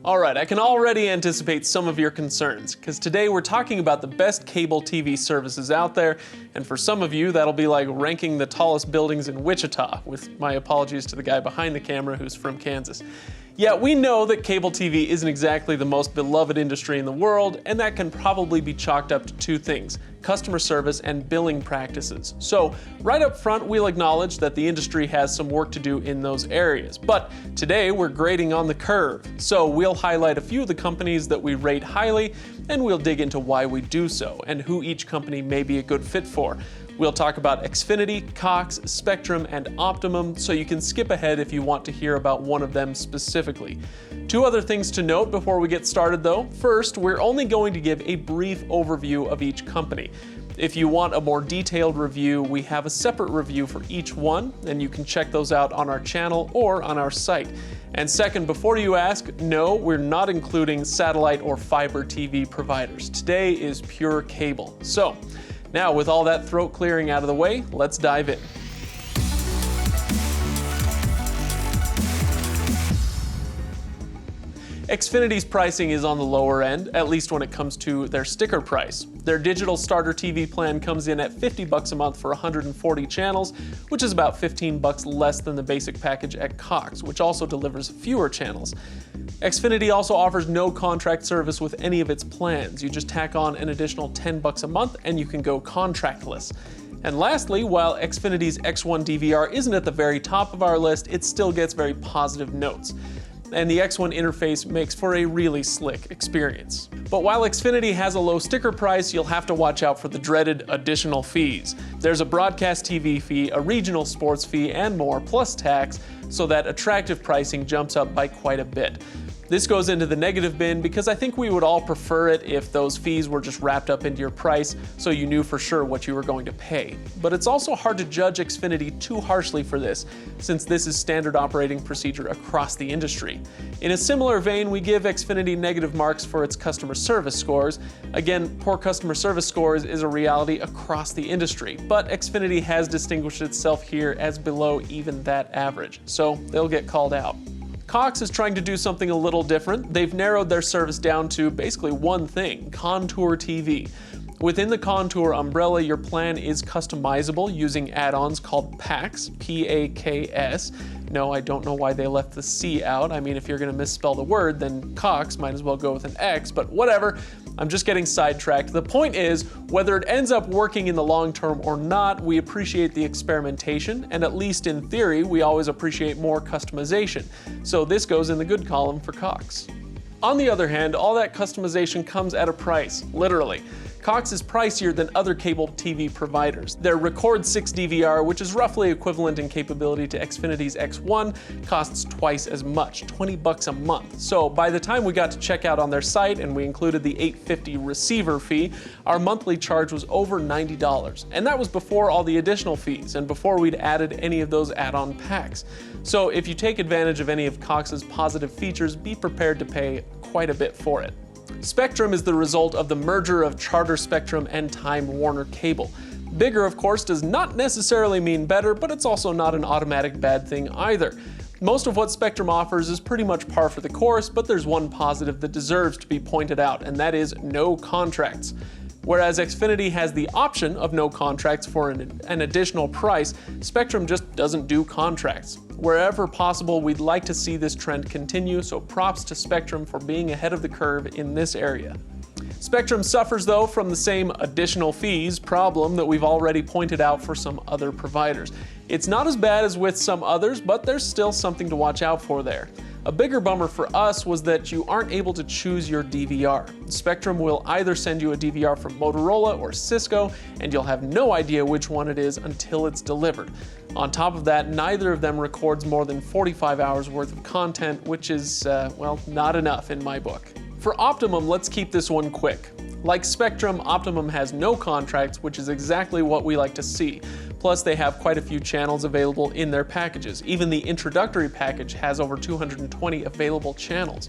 Alright, I can already anticipate some of your concerns, because today we're talking about the best cable TV services out there, and for some of you that'll be like ranking the tallest buildings in Wichita, with my apologies to the guy behind the camera who's from Kansas. Yeah, we know that cable TV isn't exactly the most beloved industry in the world, and that can probably be chalked up to two things: customer service and billing practices. So, right up front, we'll acknowledge that the industry has some work to do in those areas. But today, we're grading on the curve. So, we'll highlight a few of the companies that we rate highly, and we'll dig into why we do so, and who each company may be a good fit for. We'll talk about Xfinity, COX, Spectrum, and Optimum, so you can skip ahead if you want to hear about one of them specifically. Two other things to note before we get started though. First, we're only going to give a brief overview of each company. If you want a more detailed review, we have a separate review for each one, and you can check those out on our channel or on our site. And second, before you ask, no, we're not including satellite or fiber TV providers. Today is pure cable. So, now, with all that throat clearing out of the way, let's dive in. Xfinity's pricing is on the lower end, at least when it comes to their sticker price. Their digital starter TV plan comes in at $50 a month for 140 channels, which is about $15 less than the basic package at COX, which also delivers fewer channels. Xfinity also offers no contract service with any of its plans. You just tack on an additional $10 a month and you can go contractless. And lastly, while Xfinity's X1 DVR isn't at the very top of our list, it still gets very positive notes. And the X1 interface makes for a really slick experience. But while Xfinity has a low sticker price, you'll have to watch out for the dreaded additional fees. There's a broadcast TV fee, a regional sports fee, and more, plus tax, so that attractive pricing jumps up by quite a bit. This goes into the negative bin because I think we would all prefer it if those fees were just wrapped up into your price so you knew for sure what you were going to pay. But it's also hard to judge Xfinity too harshly for this, since this is standard operating procedure across the industry. In a similar vein, we give Xfinity negative marks for its customer service scores. Again, poor customer service scores is a reality across the industry, but Xfinity has distinguished itself here as below even that average, so they'll get called out. COX is trying to do something a little different. They've narrowed their service down to basically one thing: Contour TV. Within the Contour umbrella, your plan is customizable using add-ons called packs, P-A-K-S. No, I don't know why they left the C out. I mean, if you're gonna misspell the word, then COX might as well go with an X, but whatever. I'm just getting sidetracked. The point is, whether it ends up working in the long term or not, we appreciate the experimentation, and at least in theory, we always appreciate more customization. So this goes in the good column for COX. On the other hand, all that customization comes at a price, literally. COX is pricier than other cable TV providers. Their Record 6 DVR, which is roughly equivalent in capability to Xfinity's X1, costs twice as much, $20 a month. So by the time we got to check out on their site and we included the $8.50 receiver fee, our monthly charge was over $90. And that was before all the additional fees and before we'd added any of those add-on packs. So if you take advantage of any of COX's positive features, be prepared to pay quite a bit for it. Spectrum is the result of the merger of Charter Spectrum and Time Warner Cable. Bigger, of course, does not necessarily mean better, but it's also not an automatic bad thing either. Most of what Spectrum offers is pretty much par for the course, but there's one positive that deserves to be pointed out, and that is no contracts. Whereas Xfinity has the option of no contracts for an additional price, Spectrum just doesn't do contracts. Wherever possible, we'd like to see this trend continue, so props to Spectrum for being ahead of the curve in this area. Spectrum suffers, though, from the same additional fees problem that we've already pointed out for some other providers. It's not as bad as with some others, but there's still something to watch out for there. A bigger bummer for us was that you aren't able to choose your DVR. Spectrum will either send you a DVR from Motorola or Cisco, and you'll have no idea which one it is until it's delivered. On top of that, neither of them records more than 45 hours worth of content, which is, well, not enough in my book. For Optimum, let's keep this one quick. Like Spectrum, Optimum has no contracts, which is exactly what we like to see. Plus, they have quite a few channels available in their packages. Even the introductory package has over 220 available channels.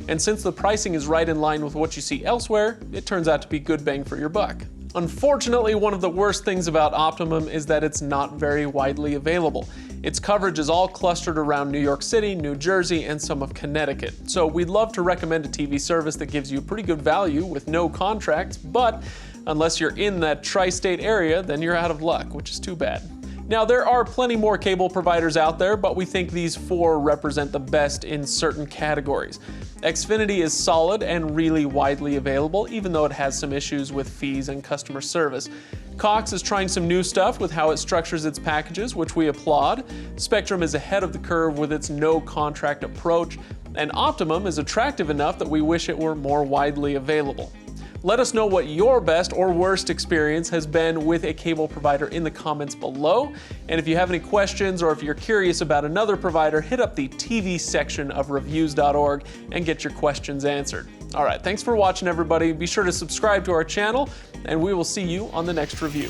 And since the pricing is right in line with what you see elsewhere, it turns out to be good bang for your buck. Unfortunately, one of the worst things about Optimum is that it's not very widely available. Its coverage is all clustered around New York City, New Jersey, and some of Connecticut. So we'd love to recommend a TV service that gives you pretty good value with no contracts, but unless you're in that tri-state area, then you're out of luck, which is too bad. Now, there are plenty more cable providers out there, but we think these 4 represent the best in certain categories. Xfinity is solid and really widely available, even though it has some issues with fees and customer service. COX is trying some new stuff with how it structures its packages, which we applaud. Spectrum is ahead of the curve with its no-contract approach, and Optimum is attractive enough that we wish it were more widely available. Let us know what your best or worst experience has been with a cable provider in the comments below. And if you have any questions or if you're curious about another provider, hit up the TV section of Reviews.org and get your questions answered. All right, thanks for watching, everybody. Be sure to subscribe to our channel, and we will see you on the next review.